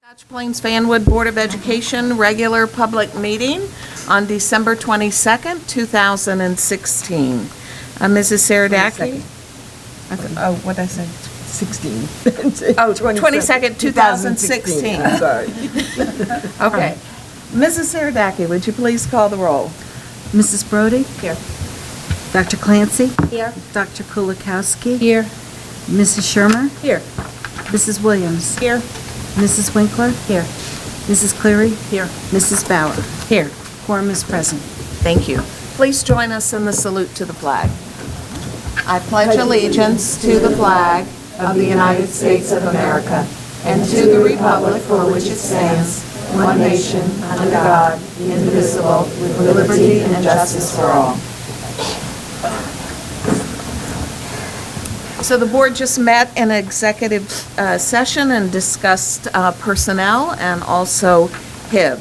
Scotch Plains Fanwood Board of Education regular public meeting on December 22nd, 2016. Mrs. Saradaki? Oh, what did I say? 16. Oh, 22nd, 2016. I'm sorry. Okay. Mrs. Saradaki, would you please call the roll? Mrs. Brody? Here. Dr. Clancy? Here. Dr. Kulikowski? Here. Mrs. Shermer? Here. Mrs. Williams? Here. Mrs. Winkler? Here. Mrs. Cleary? Here. Mrs. Bauer? Here. Quorum is present. Thank you. Please join us in the salute to the flag. I pledge allegiance to the flag of the United States of America and to the republic for which it stands, one nation, under God, indivisible, with liberty and justice for all. So the board just met in executive session and discussed personnel and also HIB.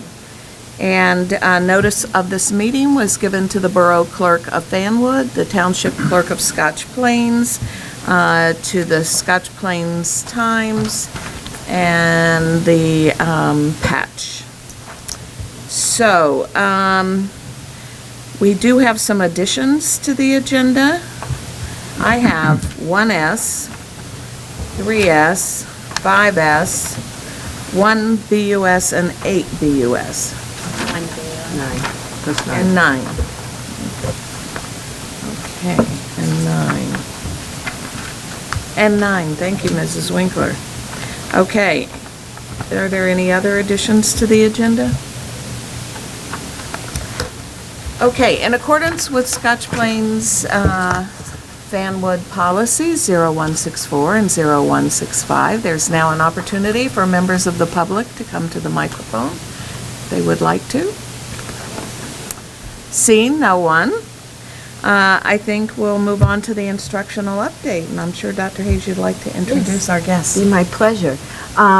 And notice of this meeting was given to the Borough Clerk of Fanwood, the Township Clerk of Scotch Plains, to the Scotch Plains Times, and the Patch. So, we do have some additions to the agenda. I have 1S, 3S, 5S, 1 BUS, and 8 BUS. 9. That's 9. And 9. Okay, and 9. And 9, thank you, Mrs. Winkler. Okay, are there any other additions to the agenda? Okay, in accordance with Scotch Plains Fanwood policies 0164 and 0165, there's now an opportunity for members of the public to come to the microphone if they would like to. Seeing no one, I think we'll move on to the instructional update, and I'm sure Dr. Hayes, you'd like to introduce our guests. Be my pleasure.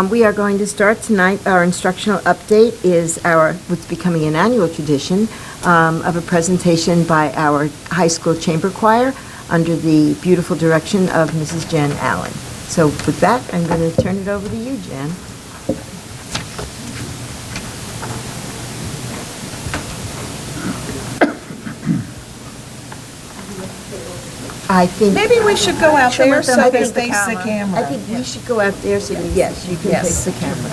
We are going to start tonight. Our instructional update is what's becoming an annual tradition of a presentation by our high school chamber choir under the beautiful direction of Mrs. Jen Allen. So with that, I'm going to turn it over to you, Jen. I think Maybe we should go out there so I they think face the camera. I think we should go out there so that, yes, you can Yes. face the camera.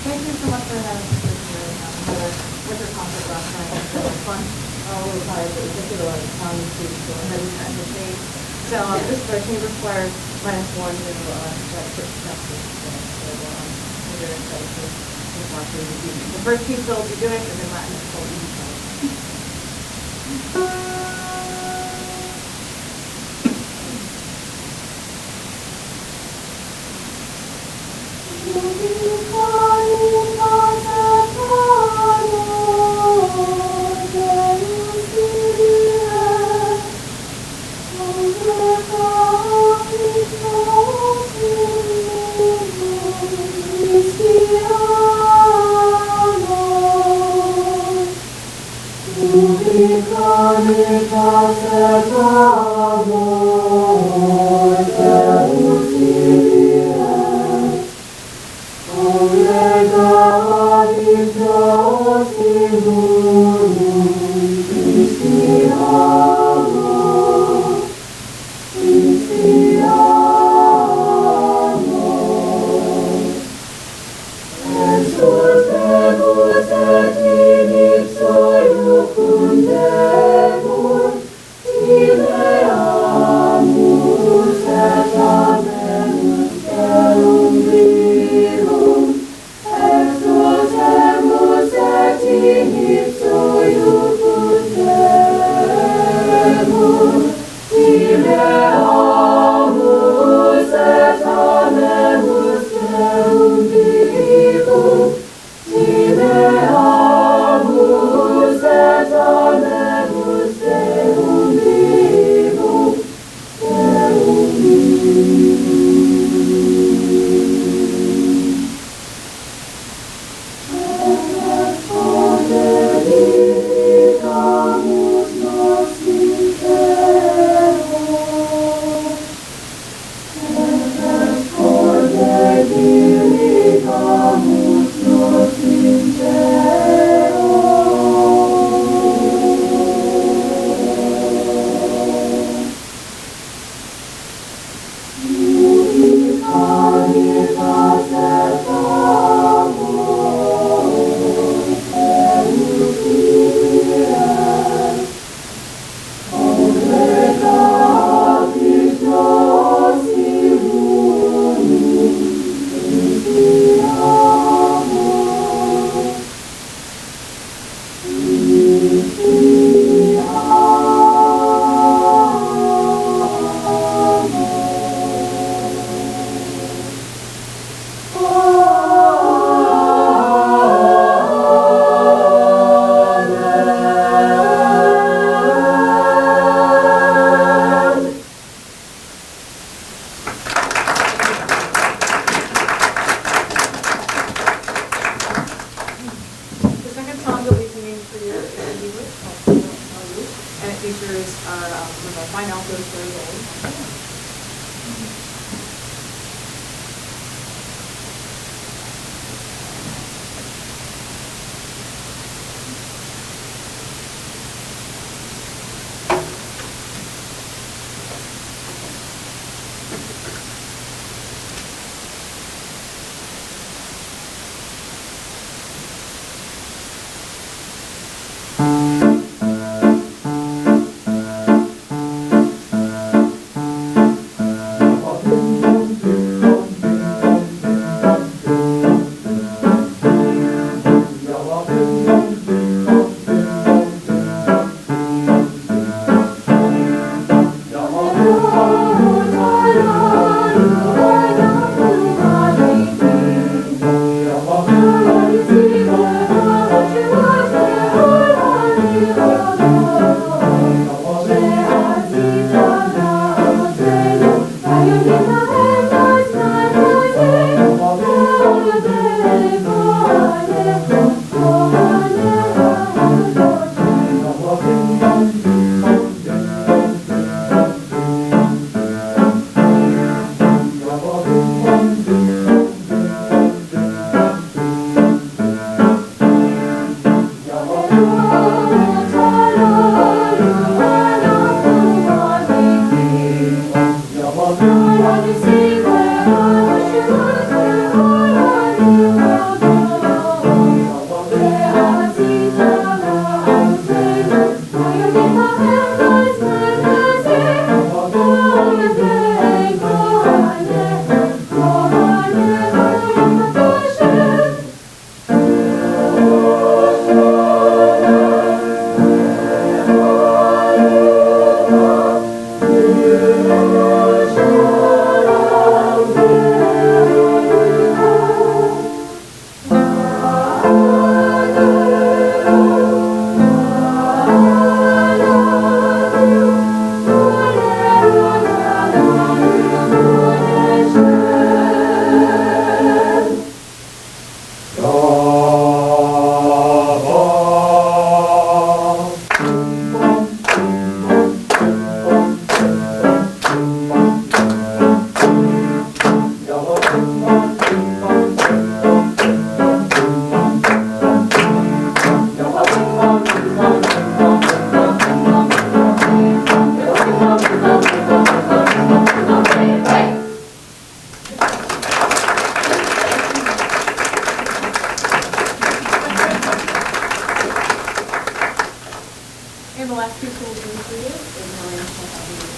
Thank you so much for having us here. We had a winter concert last night. It was really fun. All a little tired, but we did get a lot of sound and food, so I'm ready to entertain. So this is our chamber choir -1 to that first chapter. So we're very excited to watch it this evening. The first piece they'll be doing is in Latin. It's called Eve. the last two schools included is really important.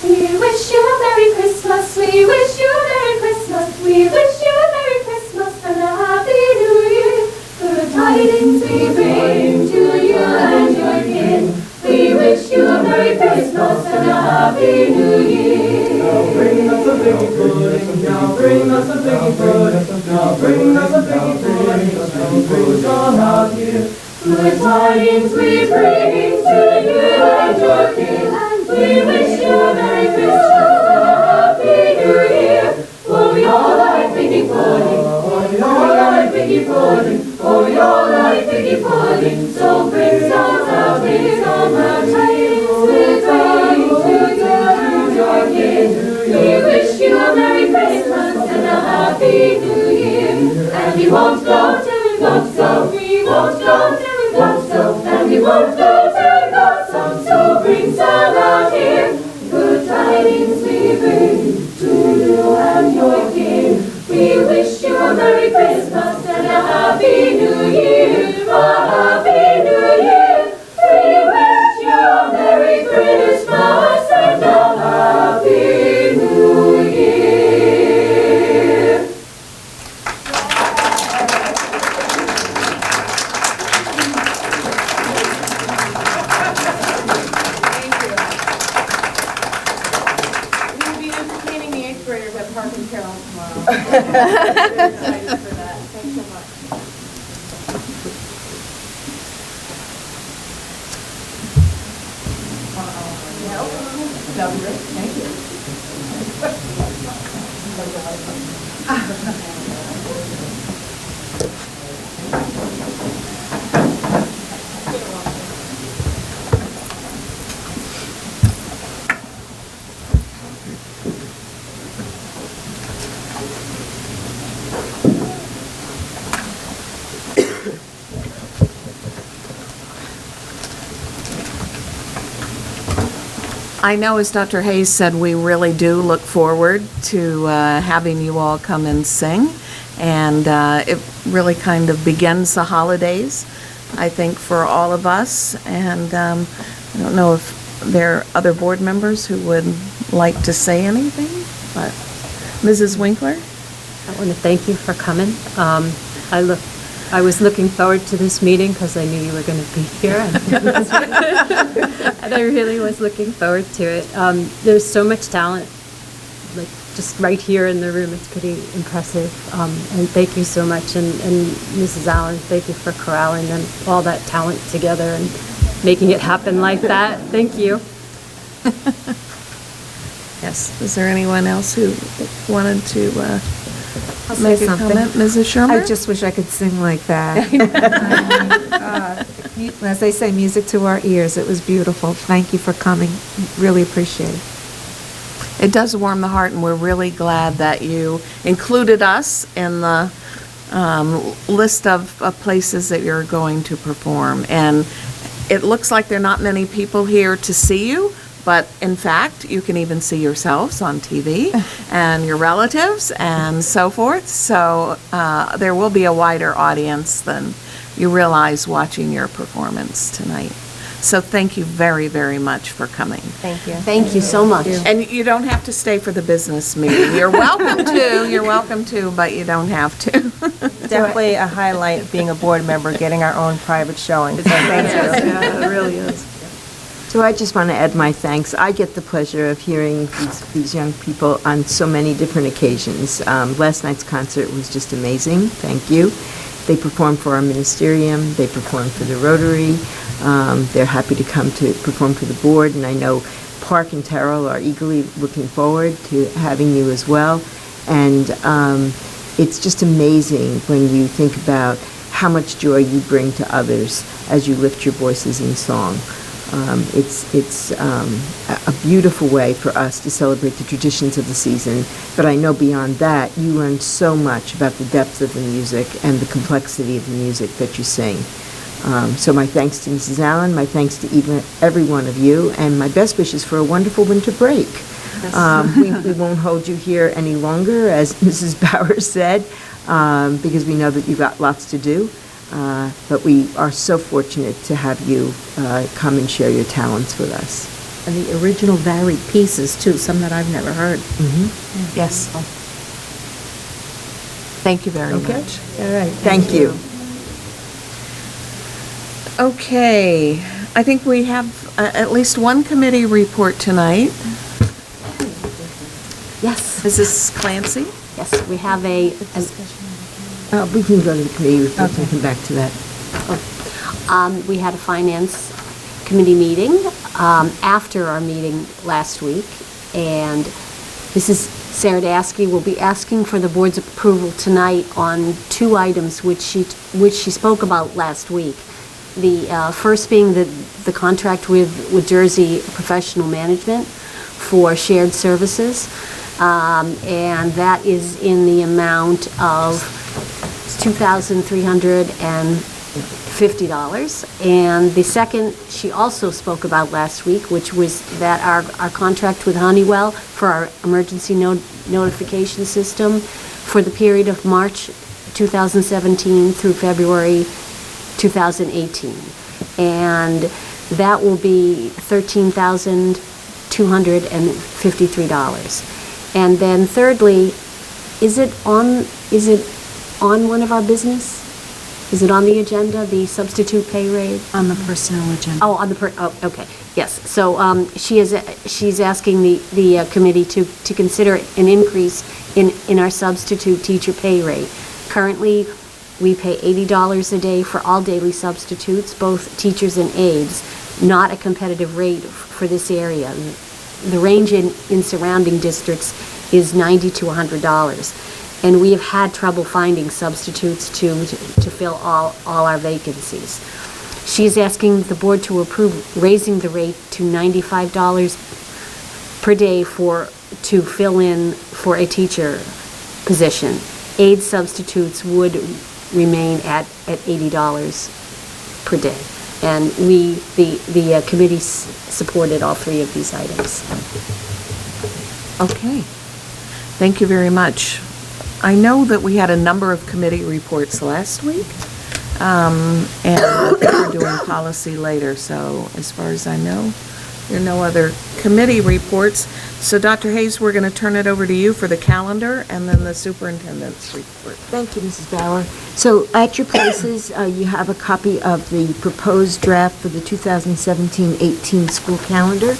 We wish you a Merry Christmas, we wish you a Merry Christmas, we wish you a Merry Christmas and a Happy New Year. Good tidings we bring to you and your kin. We wish you a Merry Christmas and a Happy New Year. Now bring us a biggie pudding, now bring us a biggie pudding, now bring us a biggie pudding, and bring some out here. Good tidings we bring to you and your kin. We wish you a Merry Christmas and a Happy New Year. For we all like piggy pudding, for we all like piggy pudding, for we all like piggy pudding. So bring some out here, some out tidings we bring to you and your kin. We wish you a Merry Christmas and a Happy New Year. And we won't go till we got some, we won't go till we got some, and we won't go till we got some. So bring some out here. Good tidings we bring to you and your kin. We wish you a Merry Christmas and a Happy New Year. A Happy New Year. We wish you a Merry Christmas and a Happy New Year. We'll be entertaining the 8th graders at Park and Carol tomorrow. Very excited for that. Thanks so much. That'll be great. Thank you. I know, as Dr. Hayes said, we really do look forward to having you all come and sing. And it really kind of begins the holidays, I think, for all of us. And I don't know if there are other board members who would like to say anything, but Mrs. Winkler? I want to thank you for coming. I was looking forward to this meeting because I knew you were going to be here. And I really was looking forward to it. There's so much talent, like just right here in the room. It's pretty impressive. And thank you so much. And Mrs. Allen, thank you for corralling them, all that talent together and making it happen like that. Thank you. Yes, is there anyone else who wanted to I'll make say a something. comment? Mrs. Shermer? I just wish I could sing like that. As they say, music to our ears. It was beautiful. Thank you for coming. Really appreciate it. It does warm the heart, and we're really glad that you included us in the list of places that you're going to perform. And it looks like there are not many people here to see you, but in fact, you can even see yourselves on TV and your relatives and so forth. So there will be a wider audience than you realize watching your performance tonight. So thank you very, very much for coming. Thank you so much. And you don't have to stay for the business meeting. You're welcome to, but you don't have to. Definitely a highlight being a board member, getting our own private showing. So thank you. Yeah, it really is. So I just want to add my thanks. I get the pleasure of hearing these young people on so many different occasions. Last night's concert was just amazing. Thank you. They performed for our ministerium. They performed for the Rotary. They're happy to come to perform for the board, and I know Park and Terrell are eagerly looking forward to having you as well. And it's just amazing when you think about how much joy you bring to others as you lift your voices in song. It's a beautiful way for us to celebrate the traditions of the season, but I know beyond that, you learn so much about the depth of the music and the complexity of the music that you sing. So my thanks to Mrs. Allen, my thanks to every one of you, and my best wishes for a wonderful winter break. We won't hold you here any longer, as Mrs. Bauer said, because we know that you've got lots to do. But we are so fortunate to have you come and share your talents with us. And the original varied pieces, too, some that I've never heard. Yes. Thank you very Okay. much. All right. Thank you. Okay, I think we have at least one committee report tonight. Yes, Mrs. Clancy? yes, we have a, We can go to the committee reports and come back to that. we had a finance committee meeting after our meeting last week, and Mrs. Saradasky will be asking for the board's approval tonight on two items which she spoke about last week. The first being the contract with Jersey Professional Management for shared services, and that is in the amount of $2,350. And the second she also spoke about last week, which was that our contract with Honeywell for our emergency notification system for the period of March 2017 through February 2018. And that will be $13,253. And then thirdly, is it on one of our business? Is it on the agenda, the substitute pay rate? On the personnel agenda. Oh, on the okay, yes. So she's asking the committee to consider an increase in our substitute teacher pay rate. Currently, we pay $80 a day for all daily substitutes, both teachers and aides, not a competitive rate for this area. The range in surrounding districts is $90 to $100. And we have had trouble finding substitutes to fill all our vacancies. She is asking the board to approve raising the rate to $95 per day to fill in for a teacher position. Aide substitutes would remain at $80 per day. And the committee supported all three of these items. Okay, thank you very much. I know that we had a number of committee reports last week, and we're doing policy later, so as far as I know, there are no other committee reports. So Dr. Hayes, we're going to turn it over to you for the calendar and then the superintendent's report. Thank you, Mrs. Bauer. So at your places, you have a copy of the proposed draft for the 2017-18 school calendar.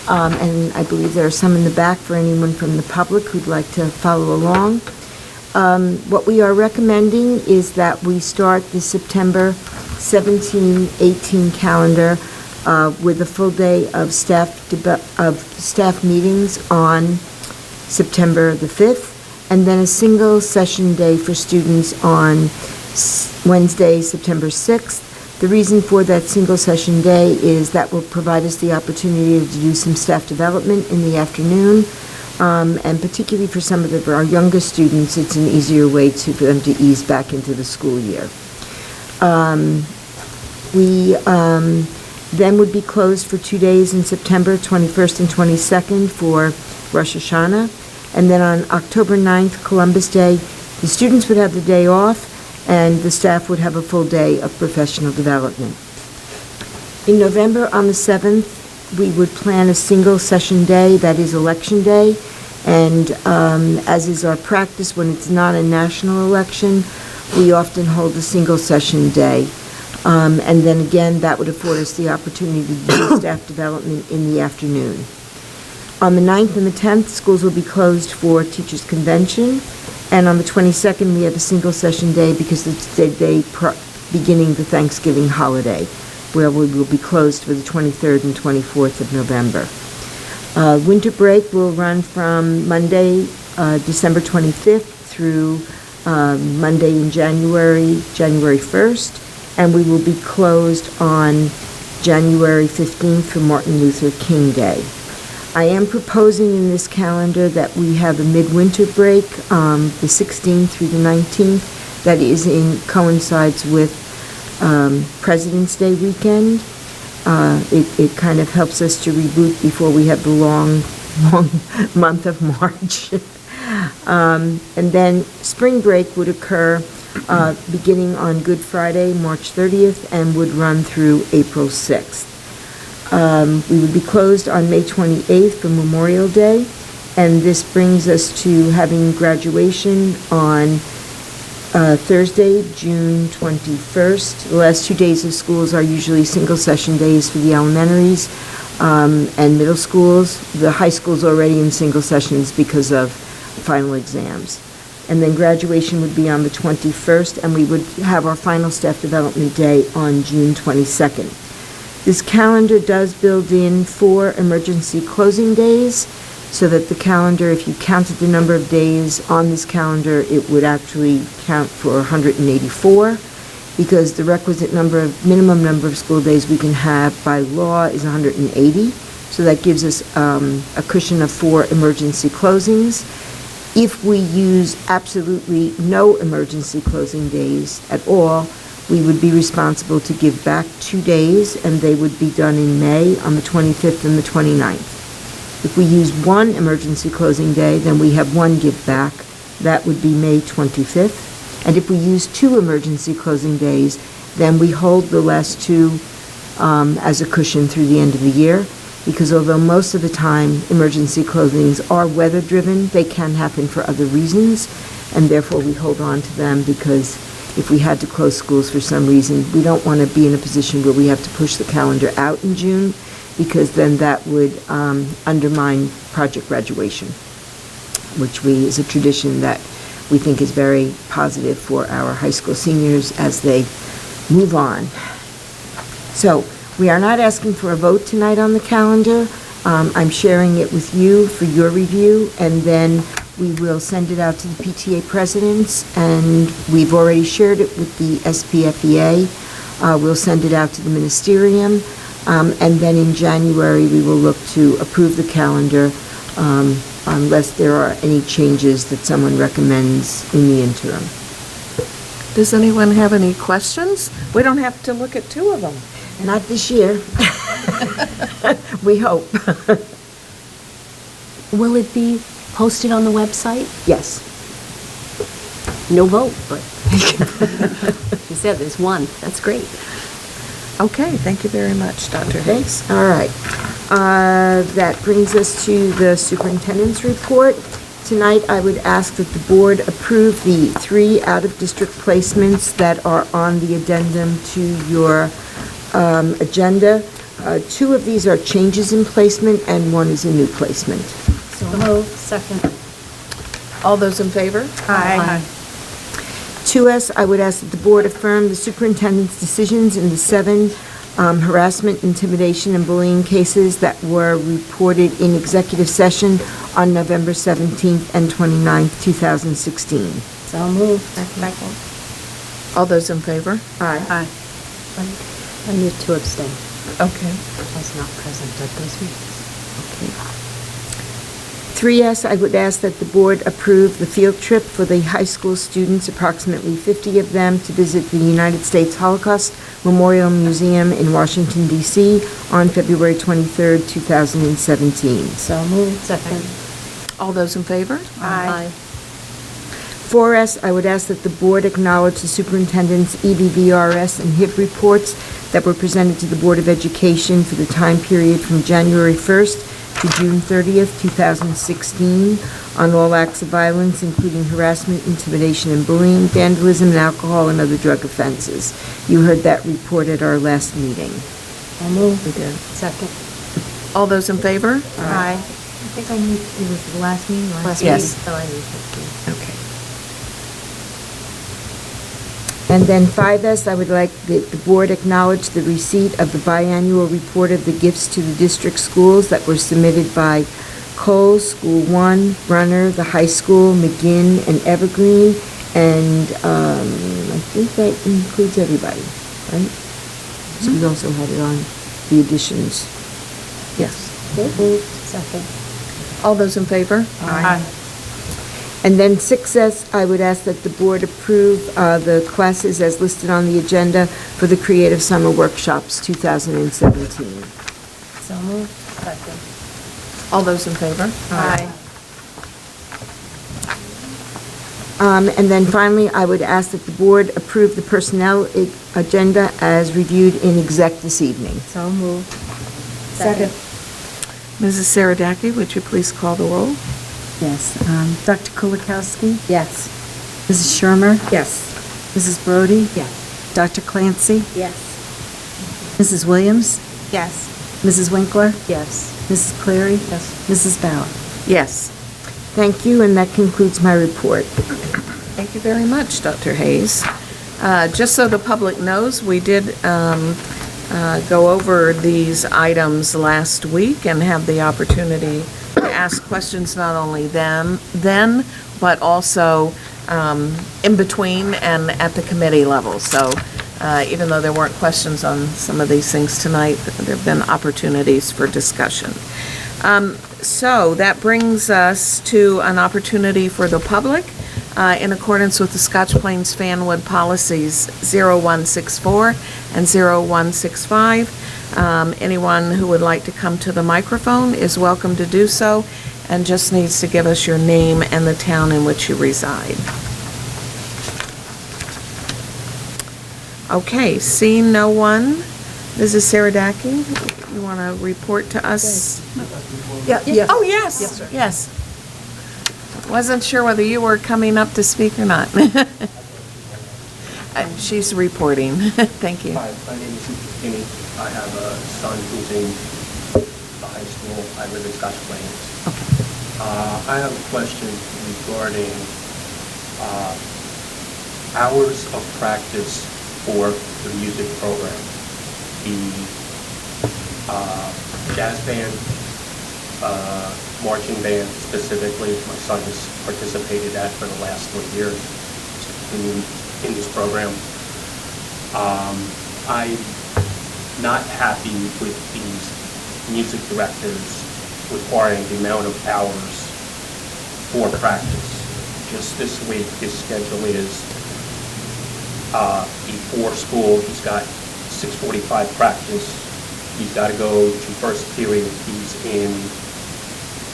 And I believe there are some in the back for anyone from the public who'd like to follow along. What we are recommending is that we start the September 17-18 calendar with a full day of staff meetings on September the 5th, and then a single session day for students on Wednesday, September 6th. The reason for that single session day is that will provide us the opportunity to do some staff development in the afternoon, and particularly for some of our younger students, it's an easier way for them to ease back into the school year. We then would be closed for 2 days in September, 21st and 22nd for Rosh Hashanah. And then on October 9th, Columbus Day, the students would have the day off and the staff would have a full day of professional development. In November, on the 7th, we would plan a single session day, that is Election Day. And as is our practice, when it's not a national election, we often hold a single session day. And then again, that would afford us the opportunity to do staff development in the afternoon. On the 9th and the 10th, schools will be closed for Teachers' Convention. And on the 22nd, we have a single session day because it's the day beginning the Thanksgiving holiday, where we will be closed for the 23rd and 24th of November. Winter break will run from Monday, December 25th through Monday in January 1st. And we will be closed on January 15th for Martin Luther King Day. I am proposing in this calendar that we have a midwinter break, the 16th through the 19th. That coincides with President's Day weekend. It kind of helps us to reboot before we have the long month of March. And then spring break would occur beginning on Good Friday, March 30th, and would run through April 6th. We would be closed on May 28th for Memorial Day, and this brings us to having graduation on Thursday, June 21st. The last 2 days of schools are usually single-session days for the elementaries and middle schools. The high school's already in single sessions because of final exams. And then graduation would be on the 21st, and we would have our final staff development day on June 22nd. This calendar does build in 4 emergency closing days, so that the calendar, if you counted the number of days on this calendar, it would actually count for 184, because the requisite minimum number of school days we can have by law is 180. So that gives us a cushion of 4 emergency closings. If we use absolutely no emergency closing days at all, we would be responsible to give back 2 days, and they would be done in May on the 25th and the 29th. If we use 1 emergency closing day, then we have 1 give back. That would be May 25th. And if we use 2 emergency closing days, then we hold the last 2 as a cushion through the end of the year. Because although most of the time emergency closings are weather-driven, they can happen for other reasons, and therefore we hold on to them, because if we had to close schools for some reason, we don't want to be in a position where we have to push the calendar out in June, because then that would undermine project graduation, which is a tradition that we think is very positive for our high school seniors as they move on. So we are not asking for a vote tonight on the calendar. I'm sharing it with you for your review, and then we will send it out to the PTA presidents, and we've already shared it with the SPFEA. We'll send it out to the ministerium. And then in January, we will look to approve the calendar unless there are any changes that someone recommends in the interim. Does anyone have any questions? We don't have to look at 2 of them. Not this year. We hope. Will it be posted on the website? Yes. No vote, but you said there's 1. That's great. Okay, thank you very much, Dr. Hayes. Thanks. All right. That brings us to the superintendent's report. Tonight, I would ask that the board approve the 3 out-of-district placements that are on the addendum to your agenda. 2 of these are changes in placement, and 1 is a new placement. So moved. Second. All those in favor? Aye. 2S, I would ask that the board affirm the superintendent's decisions in the 7 harassment, intimidation, and bullying cases that were reported in executive session on November 17th and 29th, 2016. So moved. All those in favor? Aye. I need to abstain. Okay. I was not present at those meetings. 3S, I would ask that the board approve the field trip for the high school students, approximately 50 of them, to visit the United States Holocaust Memorial Museum in Washington, D.C. on February 23rd, 2017. So moved. Second. All those in favor? Aye. 4S, I would ask that the board acknowledge the superintendent's EBVRS and HIB reports that were presented to the Board of Education for the time period from January 1st to June 30th, 2016, on all acts of violence, including harassment, intimidation, and bullying, vandalism, and alcohol and other drug offenses. You heard that report at our last meeting. So moved. We did. Second. All those in favor? Aye. I think it was the last meeting, right? Last Yes. meeting. So I need to. Okay. And then 5S, I would like that the board acknowledge the receipt of the biannual report of the gifts to the district schools that were submitted by Cole, School 1, Brunner, the high school, McGinn, and Evergreen, and I think that includes everybody, right? So we also had it on the additions. Yes. Moved. Second. All those in favor? Aye. And then 6S, I would ask that the board approve the classes as listed on the agenda for the Creative Summer Workshops 2017. So moved. Second. All those in favor? Aye. And then finally, I would ask that the board approve the personnel agenda as reviewed in exec this evening. So moved. Second. Mrs. Saradaki, would you please call the roll? Yes. Dr. Kulikowski? Yes. Mrs. Shermer? Yes. Mrs. Brody? Yes. Dr. Clancy? Yes. Mrs. Williams? Yes. Mrs. Winkler? Yes. Mrs. Cleary? Yes. Mrs. Bauer? Yes. Thank you, and that concludes my report. Thank you very much, Dr. Hayes. Just so the public knows, we did go over these items last week and have the opportunity to ask questions not only then, but also in between and at the committee level. So even though there weren't questions on some of these things tonight, there have been opportunities for discussion. So that brings us to an opportunity for the public in accordance with the Scotch Plains Fanwood policies 0164 and 0165. Anyone who would like to come to the microphone is welcome to do so and just needs to give us your name and the town in which you reside. Okay, seeing no one, Mrs. Saradaki, you want to report to us? Yeah. Oh, yes, yes. Wasn't sure whether you were coming up to speak or not. She's reporting. Thank you. Hi, my name is Richard Kinney. I have a son who's in the high school. I live in Scotch Plains. Okay. I have a question regarding hours of practice for the music program. The jazz band, marching band specifically, my son has participated at for the last 3 years in this program. I'm not happy with these music directors requiring the amount of hours for practice. Just this week, his schedule is before school, he's got 6:45 practice. He's got to go to first period. He's in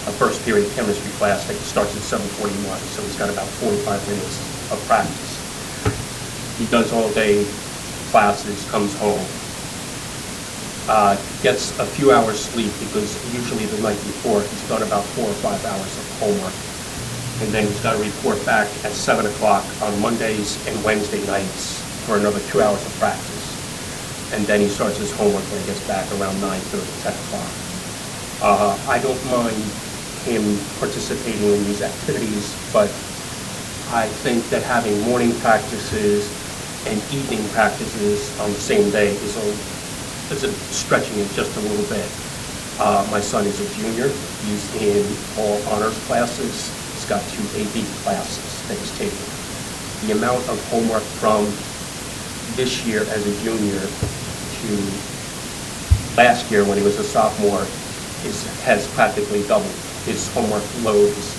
a first period chemistry class that starts at 7:41, so he's got about 45 minutes of practice. He does all day classes, comes home, gets a few hours sleep because usually the night before he's done about 4 or 5 hours of homework. And then he's got to report back at 7 o'clock on Mondays and Wednesday nights for another 2 hours of practice. And then he starts his homework when he gets back around 9:30, 10 o'clock. I don't mind him participating in these activities, but I think that having morning practices and evening practices on the same day is stretching it just a little bit. My son is a junior. He's in all honors classes. He's got 2 AP classes that he's taking. The amount of homework from this year as a junior to last year when he was a sophomore has practically doubled. His homework load is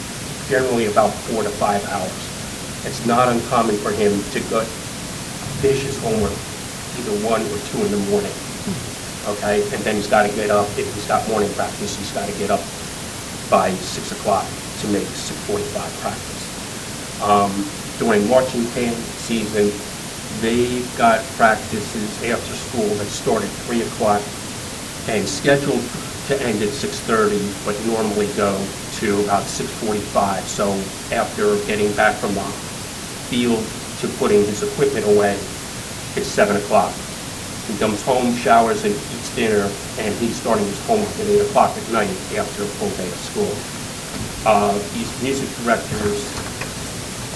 generally about 4 to 5 hours. It's not uncommon for him to go finish his homework either 1 or 2 in the morning. Okay, and then he's got to get up. If he's got morning practice, he's got to get up by 6 o'clock to make 6:45 practice. During marching band season, they've got practices after school that start at 3 o'clock and scheduled to end at 6:30, but normally go to about 6:45. So after getting back from the field to putting his equipment away, it's 7 o'clock. He comes home, showers, and eats dinner, and he's starting his homework at 8 o'clock at night after a full day of school. These music directors,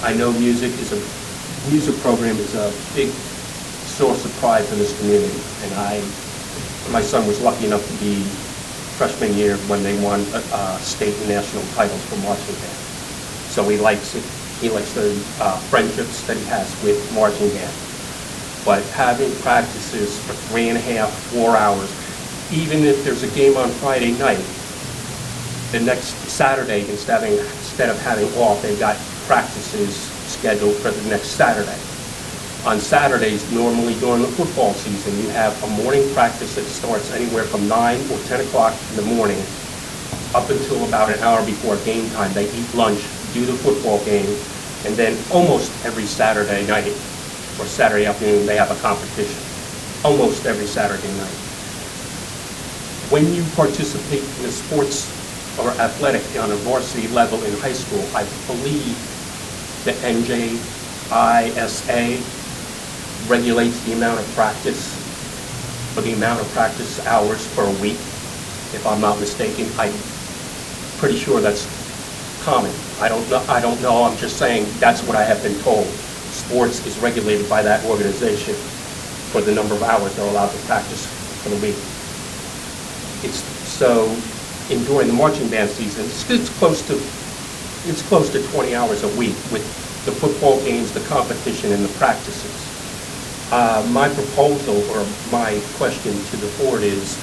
I know music program is a big source of pride for this community, and my son was lucky enough to be freshman year when they won state and national titles for marching band. So he likes it. He likes the friendships that he has with marching band. But having practices for 3.5, 4 hours, even if there's a game on Friday night, the next Saturday, instead of having off, they've got practices scheduled for the next Saturday. On Saturdays, normally during the football season, you have a morning practice that starts anywhere from 9 or 10 o'clock in the morning up until about an hour before game time. They eat lunch, do the football game, and then almost every Saturday night or Saturday afternoon, they have a competition. Almost every Saturday night. When you participate in a sports or athletic on a varsity level in high school, I believe the NJISA regulates the amount of practice, or the amount of practice hours per week, if I'm not mistaken. I'm pretty sure that's common. I don't know, I'm just saying that's what I have been told. Sports is regulated by that organization for the number of hours they're allowed to practice for the week. During the marching band season, it's close to 20 hours a week with the football games, the competition, and the practices. My proposal or my question to the board is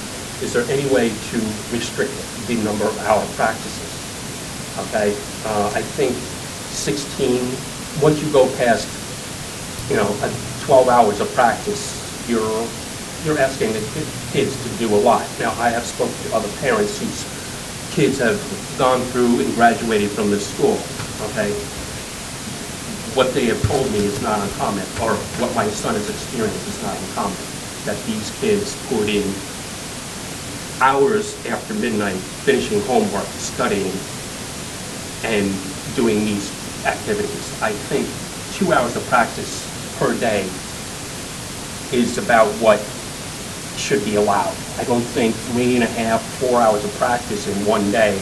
there any way to restrict the number of hour practices? Okay, I think 16, once you go past, 12 hours of practice, you're asking the kids to do a lot. Now, I have spoken to other parents whose kids have gone through and graduated from this school, okay? What they have told me is not uncommon, or what my son has experienced is not uncommon, that these kids put in hours after midnight finishing homework, studying, and doing these activities. I think 2 hours of practice per day is about what should be allowed. I don't think 3.5, 4 hours of practice in one day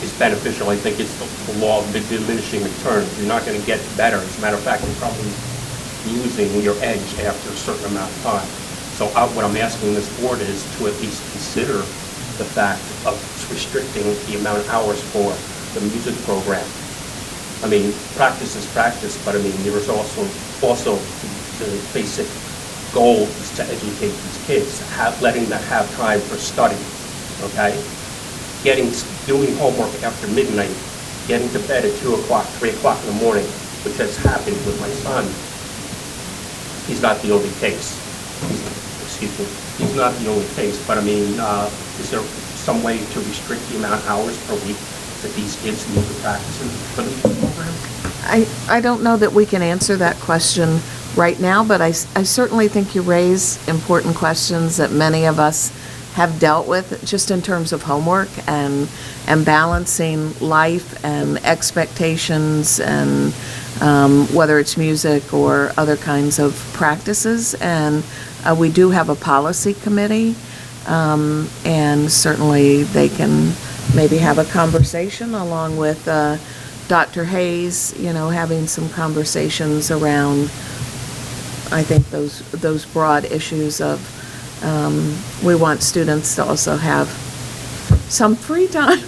is beneficial. I think it's the law of the diminishing returns. You're not going to get better. As a matter of fact, you're probably losing your edge after a certain amount of time. So what I'm asking this board is to at least consider the fact of restricting the amount of hours for the music program. I mean, practice is practice, but I mean, there is also the basic goal is to educate these kids, letting them have time for study, okay? Doing homework after midnight, getting to bed at 2 o'clock, 3 o'clock in the morning, which has happened with my son. He's not the only case. He's not the only case, but I mean, is there some way to restrict the amount of hours per week that these kids need to practice for the program? I don't know that we can answer that question right now, but I certainly think you raise important questions that many of us have dealt with just in terms of homework and balancing life and expectations and whether it's music or other kinds of practices. And we do have a policy committee, and certainly they can maybe have a conversation along with Dr. Hayes, having some conversations around, I think, those broad issues of we want students to also have some free time.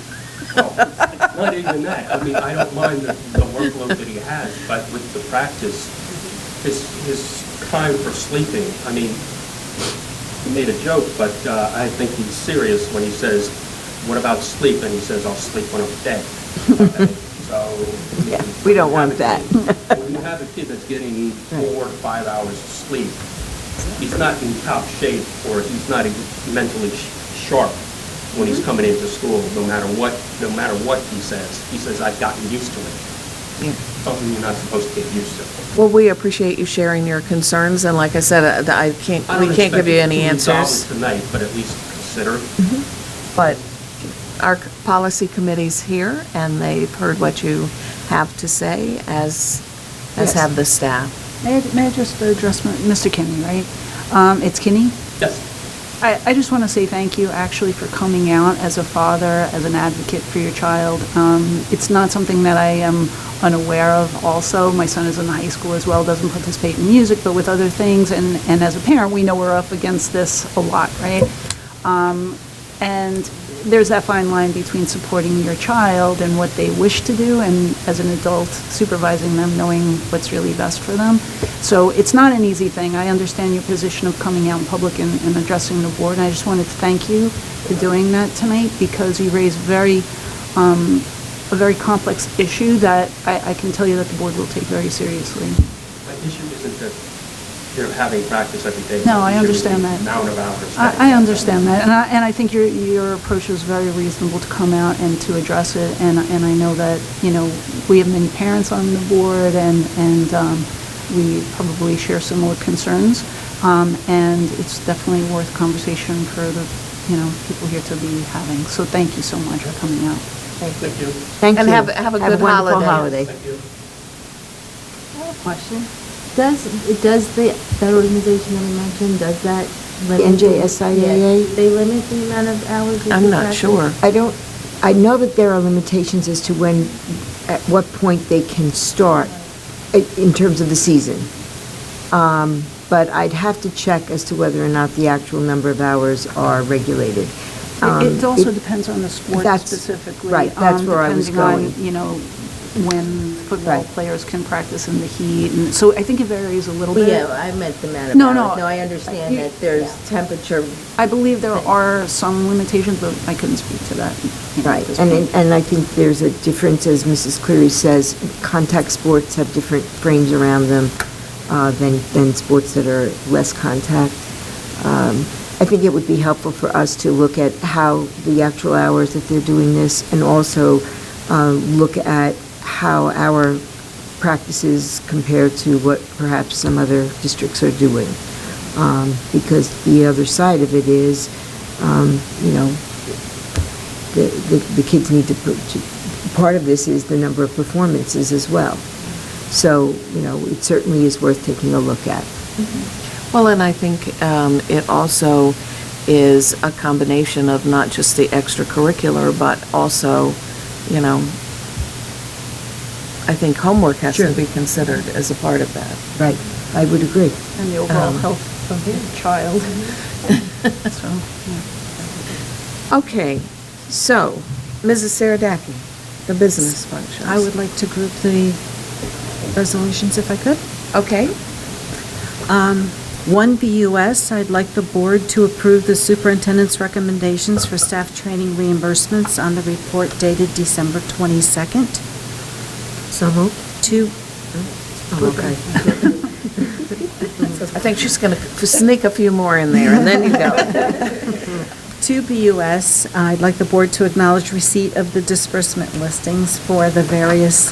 Well, it's not even that. I mean, I don't mind the workload that he has, but with the practice, his time for sleeping, I mean, he made a joke, but I think he's serious when he says, what about sleep? And he says, I'll sleep when I'm dead. Okay? So, Yeah, we don't want that. When you have a kid that's getting 4 to 5 hours of sleep, he's not in top shape, or he's not mentally sharp when he's coming into school, no matter what he says. He says, I've gotten used to it. Yeah. Something you're not supposed to get used to. Well, we appreciate you sharing your concerns, and like I said, we can't give you any answers. Tonight, but at least consider. But our policy committee's here, and they've heard what you have to say, as have the staff. May I just address Mr. Kinney, right? It's Kinney? Yes. I just want to say thank you, actually, for coming out as a father, as an advocate for your child. It's not something that I am unaware of also. My son is in high school as well, doesn't participate in music, but with other things, and as a parent, we know we're up against this a lot, right? And there's that fine line between supporting your child and what they wish to do, and as an adult, supervising them, knowing what's really best for them. So it's not an easy thing. I understand your position of coming out in public and addressing the board, and I just wanted to thank you for doing that tonight, because you raised very a very complex issue that I can tell you that the board will take very seriously. My issue isn't that they're having practice every day. No, I The issue is understand the that. amount of hours. I understand that, and I think your approach was very reasonable to come out and to address it, and I know that, we have many parents on the board, and we probably share similar concerns, and it's definitely worth conversation for the, people here to be having. So thank you so much for coming out. Thank you. Thank you. And have a good wonderful holiday. Thank you. I have a question. Does that organization that we mentioned, does that limit? The NJSIAA? Yeah, they limit the amount of hours? I'm not sure. I know that there are limitations as to at what point they can start in terms of the season. But I'd have to check as to whether or not the actual number of hours are regulated. It also depends on the sport that's- specifically. right, that's where I was Depending on, when football Right. players can practice in the heat, and so I think it varies a little Well, bit. yeah, I meant the amount of No, hours. no. No, I understand You- that there's yeah. temperature. I believe there are some limitations, but I couldn't speak to that. at Right, this and point. and I think there's a difference, as Mrs. Cleary says, contact sports have different frames around them than sports that are less contact. I think it would be helpful for us to look at how the actual hours that they're doing this, and also look at how our practices compare to what perhaps some other districts are doing. Because the other side of it is, the kids need part of this is the number of performances as well. So, it certainly is worth taking a look at. Well, and I think it also is a combination of not just the extracurricular, but also, I think homework has to Sure. be considered as a part of that. Right, I would agree. And the overall health of the child. So, yeah. Okay, so, Mrs. Saradaki, the business functions. I would like to group the resolutions if I could. Okay, 1 BUS, I'd like the board to approve the superintendent's recommendations for staff training reimbursements on the report dated December 22nd. So moved? 2, Okay. I think she's going to sneak a few more in there, and then you go. 2 BUS, I'd like the board to acknowledge receipt of the disbursement listings for the various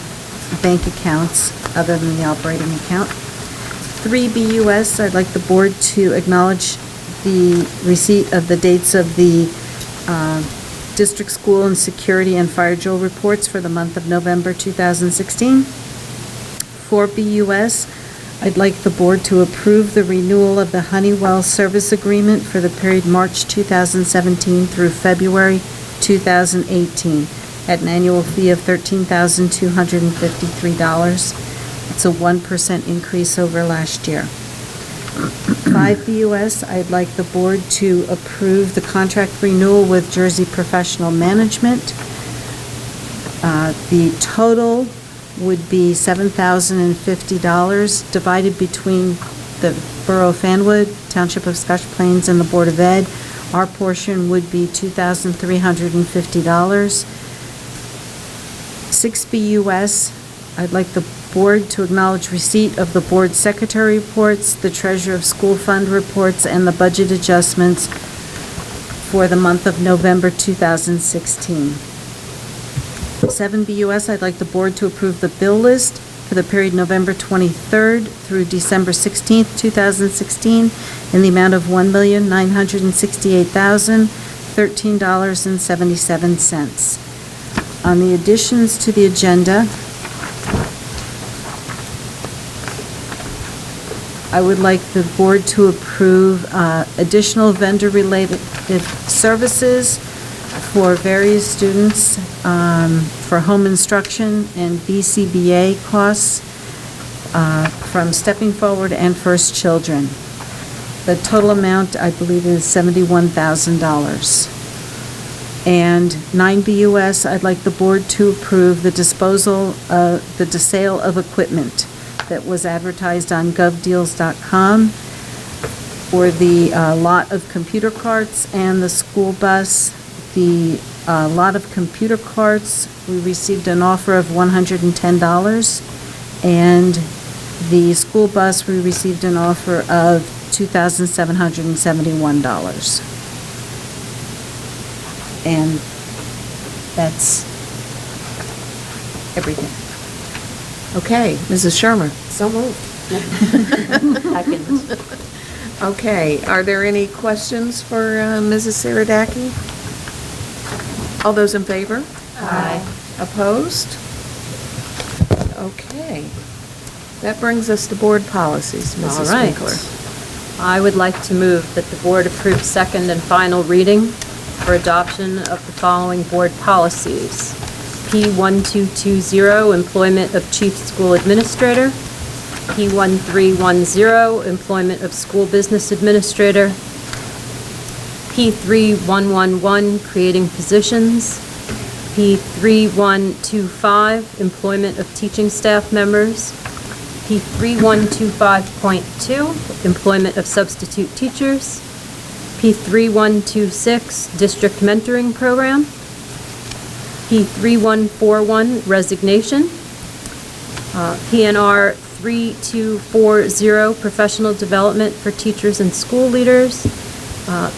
bank accounts other than the operating account. 3 BUS, I'd like the board to acknowledge the receipt of the dates of the district school and security and fire drill reports for the month of November 2016. 4 BUS, I'd like the board to approve the renewal of the Honeywell service agreement for the period March 2017 through February 2018 at an annual fee of $13,253. It's a 1% increase over last year. 5 BUS, I'd like the board to approve the contract renewal with Jersey Professional Management. The total would be $7,050 divided between the Borough of Fanwood, Township of Scotch Plains, and the Board of Ed. Our portion would be $2,350. 6 BUS, I'd like the board to acknowledge receipt of the board secretary reports, the treasurer of school fund reports, and the budget adjustments for the month of November 2016. 7 BUS, I'd like the board to approve the bill list for the period November 23rd through December 16th, 2016, in the amount of $1,968,013.77. On the additions to the agenda, I would like the board to approve additional vendor-related services for various students for home instruction and BCBA costs from Stepping Forward and First Children. The total amount, I believe, is $71,000. And 9 BUS, I'd like the board to approve the disposal, the sale of equipment that was advertised on govdeals.com for the lot of computer carts and the school bus The lot of computer carts, we received an offer of $110. And the school bus, we received an offer of $2,771. And that's everything. Okay, Mrs. Shermer. So moved. Okay, are there any questions for Mrs. Saradaki? All those in favor? Aye. Opposed? Okay. That brings us to board policies, All Mrs. right. Winkler. I would like to move that the board approve second and final reading for adoption of the following board policies. P1220, Employment of Chief School Administrator. P1310, Employment of School Business Administrator. P3111, Creating Positions. P3125, Employment of Teaching Staff Members. P3125.2, Employment of Substitute Teachers. P3126, District Mentoring Program. P3141, Resignation. PNR 3240, Professional Development for Teachers and School Leaders.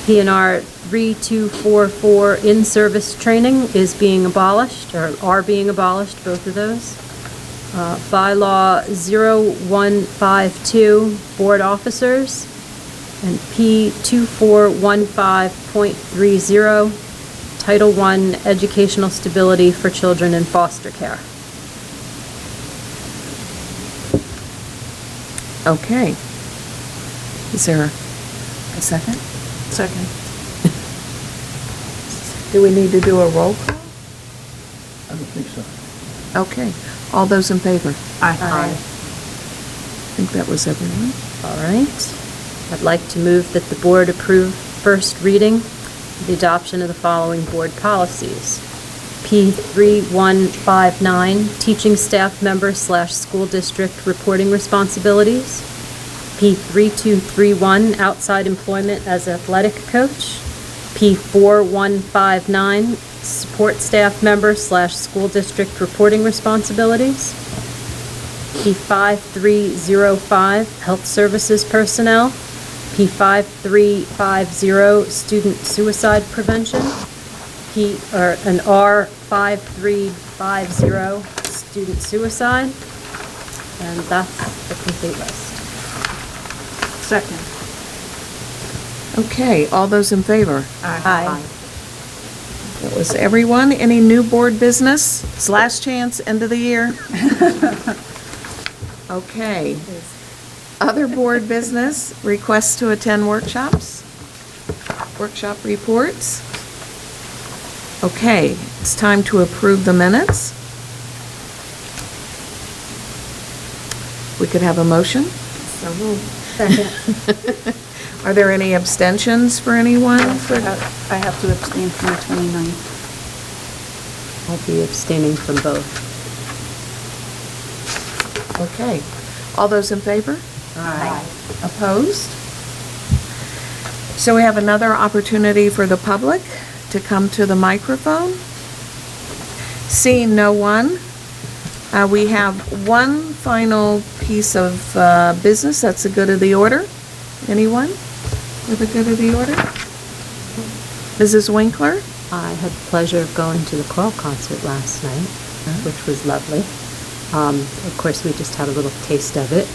PNR 3244, In-Service Training is being abolished, or are being abolished, both of those. Bylaw 0152, Board Officers. And P2415.30, Title I, Educational Stability for Children in Foster Care. Okay. Is there a second? Second. Do we need to do a roll call? I don't think so. Okay. All those in favor? Aye. I think that was everyone. All right. I'd like to move that the board approve first reading the adoption of the following board policies. P3159, Teaching Staff Member / School District Reporting Responsibilities. P3231, Outside Employment as Athletic Coach. P4159, Support Staff Member / School District Reporting Responsibilities. P5305, Health Services Personnel. P5350, Student Suicide Prevention. And R5350, Student Suicide. And that's the complete list. Second. Okay, all those in favor? Aye. That was everyone. Any new board business? It's last chance, end of the year. Okay. Other board business, requests to attend workshops, workshop reports. Okay, it's time to approve the minutes. We could have a motion? So moved. Are there any abstentions for anyone? I have to abstain from the 29th. I'll be abstaining from both. Okay. All those in favor? Aye. Opposed? So we have another opportunity for the public to come to the microphone. Seeing no one, we have one final piece of business. That's the good of the order. Anyone with the good of the order? Mrs. Winkler? I had the pleasure of going to the choral concert last night, which was lovely. Of course, we just had a little taste of it,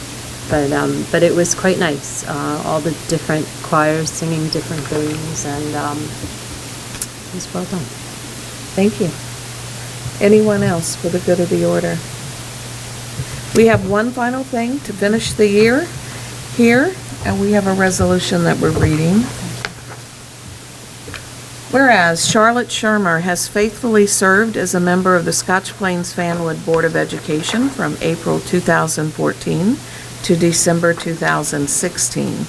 but it was quite nice. All the different choirs singing different things, and it was well done. Thank you. Anyone else for the good of the order? We have one final thing to finish the year here, and we have a resolution that we're reading. Whereas Charlotte Shermer has faithfully served as a member of the Scotch Plains Fanwood Board of Education from April 2014 to December 2016.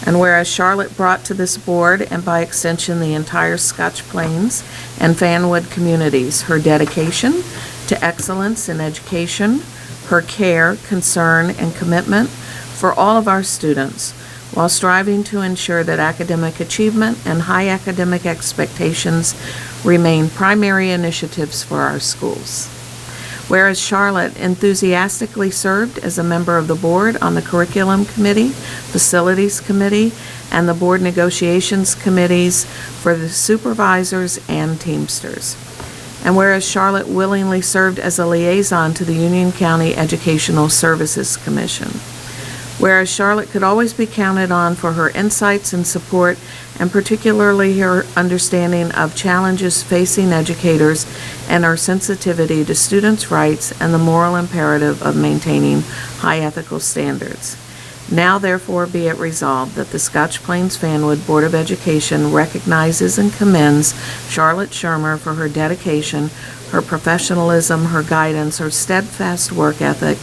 And whereas Charlotte brought to this board, and by extension the entire Scotch Plains and Fanwood communities, her dedication to excellence in education, her care, concern, and commitment for all of our students. while striving to ensure that academic achievement and high academic expectations remain primary initiatives for our schools. Whereas Charlotte enthusiastically served as a member of the board on the Curriculum Committee, Facilities Committee, and the Board Negotiations Committees for the supervisors and Teamsters. And whereas Charlotte willingly served as a liaison to the Union County Educational Services Commission. Whereas Charlotte could always be counted on for her insights and support, and particularly her understanding of challenges facing educators and her sensitivity to students' rights and the moral imperative of maintaining high ethical standards. Now therefore be it resolved that the Scotch Plains Fanwood Board of Education recognizes and commends Charlotte Shermer for her dedication, her professionalism, her guidance, her steadfast work ethic,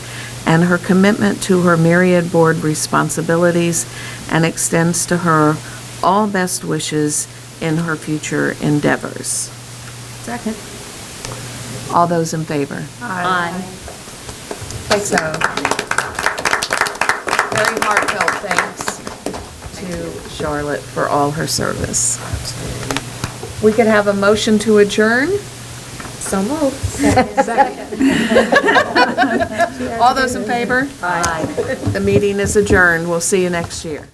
and her commitment to her myriad board responsibilities, and extends to her all best wishes in her future endeavors. Second. All those in favor? Aye. So, very heartfelt thanks to Charlotte for all her service. We could have a motion to adjourn? So moved. All those in favor? Aye. The meeting is adjourned. We'll see you next year.